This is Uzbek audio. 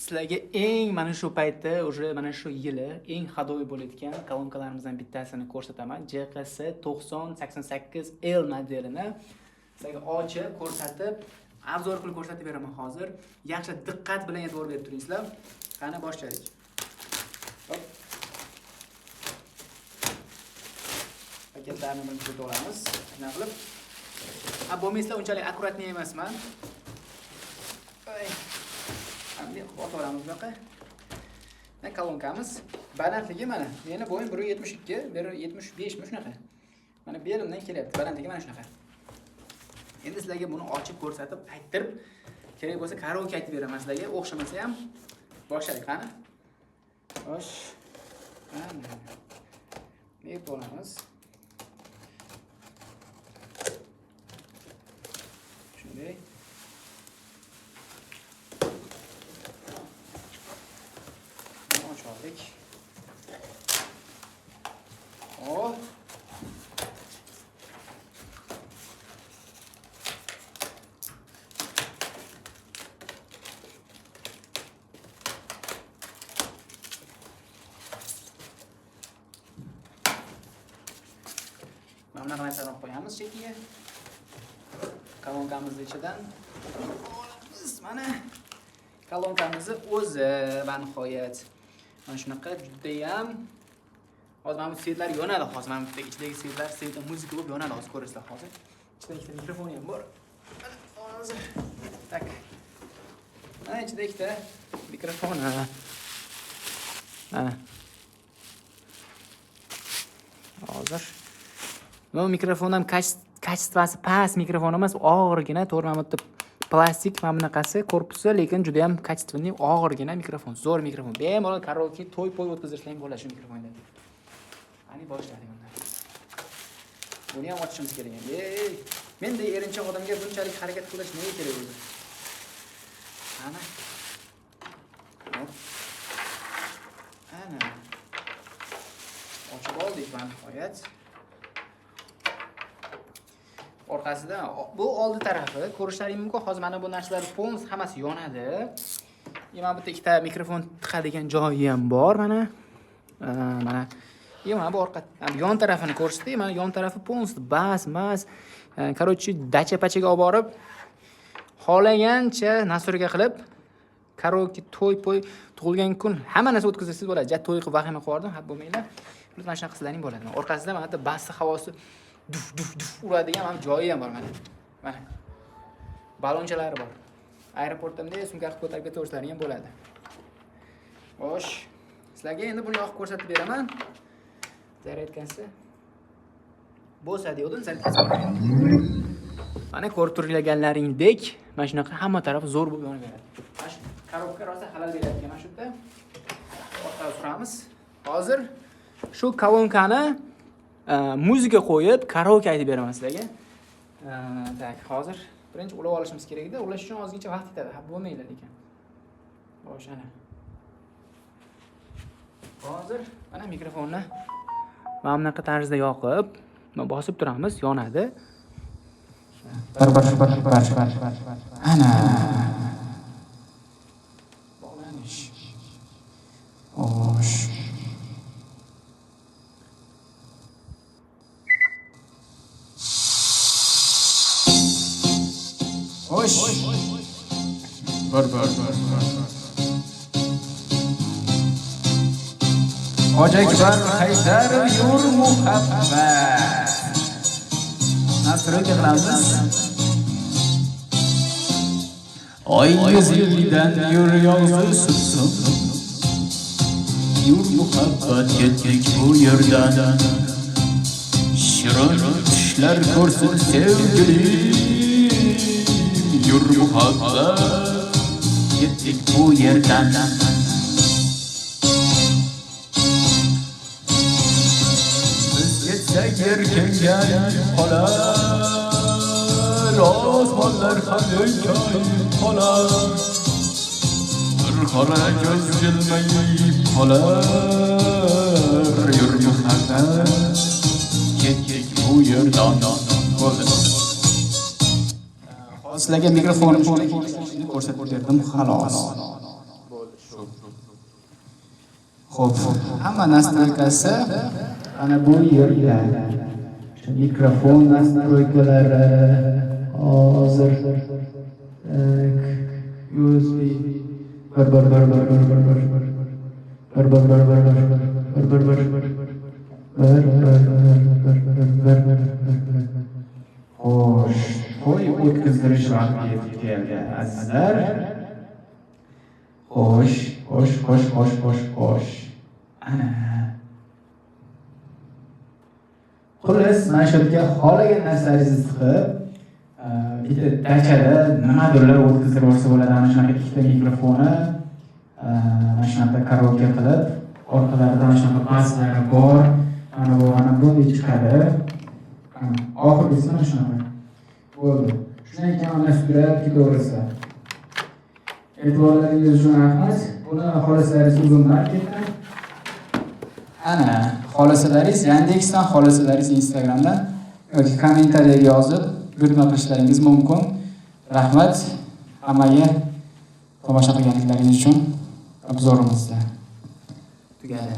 Sizlarga eng mana shu paytda уже mana shu yili eng hadoviy bo'layotgan kolonkalarimizdan bittasini ko'rsataman. JQS 9088L modelini sizlarga ochib, ko'rsatib, obzor qilib ko'rsatib beraman hozir. Yaxshi diqqat bilan e'tibor berib turingizlar. Qani boshlaylik. Hop. Paketlarni birinchi ko'rib olamiz. Shunday qilib. Bo'lmaysizlar unchalik akkuratni emasman. Endi qo'yamiz bunaqa. Mana kolonkamiz balandligi mana. Meni bo'yim 1.72, 1.75 mi shunaqa. Mana belimdan kelyapti. Balandligi mana shunaqa. Endi sizlarga buni ochib ko'rsatib, ayttirib, kerak bo'lsa karaoke aytib beraman sizlarga. O'xshamasa ham boshlaylik qani. Xo'sh. Mana. Nega bo'lamiz? Shunday. Açalım. Oh. Mana narsalarni qo'yamiz chekiga. Kolonkamizni ichidan olamiz. Mana kolonkamizni o'zi va nihoyat mana shunaqa juda ham hozir mana bu svetlar yonadi hozir mana bu ichidagi svetlar muzika bo'lib yonadi hozir ko'rasizlar hozir. Ichida ikkita mikrofoni ham bor. Hozir tak. Mana ichida ikkita mikrofon. Mana. Hozir bu mikrofon ham kачествоsi past mikrofon emas, og'irgina 4 mm plastik mana bunaqasi korpusi, lekin juda ham качественный, og'irgina mikrofon, zo'r mikrofon. Bemalol karaoke, to'y-po'y o'tkazishlar ham bo'ladi shu mikrofonda. Qani boshladik unda. Buni ham ochishimiz kerak endi. Menda erinchoq odamga bunchalik harakat qilish nega kerak o'zi? Ana. Ana. Ochib oldik mana nihoyat. Orqasida bu oldi tarafi ko'rishlaring mumkin. Hozir mana bu narsalar polnis hammasi yonadi. Mana bitta ikkita mikrofon tiqadigan joyi ham bor mana. Mana bu orqa yon tarafini ko'rsatdi. Mana yon tarafi polnis bas. Короче, dacha-pachaga olib borib, xohlagancha nasturga qilib, karaoke, to'y-po'y, tug'ilgan kun hamma narsa o'tkazsangiz bo'ladi. Jat to'y qilib vahima qo'yardim, hab bo'lmanglar. Biz mana shunaqa qilsalaring bo'ladi. Orqasida mana bitta bassi havosi duf uradigan ham joyi ham bor mana. Mana. Balonchalari bor. Aeroportda bunday sumka qilib ko'tarib ketaverishlaring ham bo'ladi. Xo'sh. Sizlarga endi buni yoqib ko'rsatib beraman. Zaryadkasi bo'lsa deydim, zaryadkasi bor. Mana ko'rib turganlaringdek, mana shunaqa hamma taraf zo'r bo'lib yonaveradi. Mana shu korobka rosa halal beradigan mana shu yerda. Orqaga suramiz. Hozir shu kolonkani muzika qo'yib karaoke aytib beraman sizlarga. Tak, hozir birinchi ulab olishimiz kerak edi. Ulash uchun ozgincha vaqt ketadi. Ha, bo'lmaydi lekin. Xo'sh, ana. Hozir mana mikrofonni mana bunaqa tarzda yoqib, bosib turamiz, yonadi. Ana. Bog'lanish. Xo'sh. Hoş. Var. Hoca kibar Haydar yur muhabbat. Nasıl qilamiz? Oy yüzünden yur yoldu sussun. Yur muhabbat ketdik bu yerdan. Şirin düşler ko'rsin sevgili. Yur muhabbat ketdik bu yerdan. Biz ketsek erkenga qolar, osmonlar ham o'ylayib qolar. Bir qora ko'z jilmayib qolar. Yur muhabbat ketdik bu yerdan. Sizlarga mikrofonni ko'rsatib berdim, xolos. Bo'ldi. Xo'p, hamma nastroykasi ana bu yerda. Mikrofon nastroykalari hozir USB xo'sh, to'y o'tkazilish vaqti yetib keldi azizlar. Xo'sh. Ana. Xullas, mana shu yerga xohlagan narsalaringizni tiqib, bitta dachada nimadirlar o'tkazib olsa bo'ladi. Ana shunaqa ikkita mikrofoni, mana shunaqa karaoke qilib, orqalarida mana shunaqa baslari bor. Ana bu chiqadi. Oxirgisi mana shunaqa. Bo'ldi. Shundan keyin mana shularga to'g'risi. E'tiborlaringiz uchun rahmat. Buni xolasalaringiz uzun marketdan. Ana, xolasalaringiz Yandexdan, xolasalaringiz Instagramdan yoki kommentariyaga yozib buyurtma qilishlaringiz mumkin. Rahmat hammaga tomosha qilganliklaringiz uchun. Obzorimizda tugadi.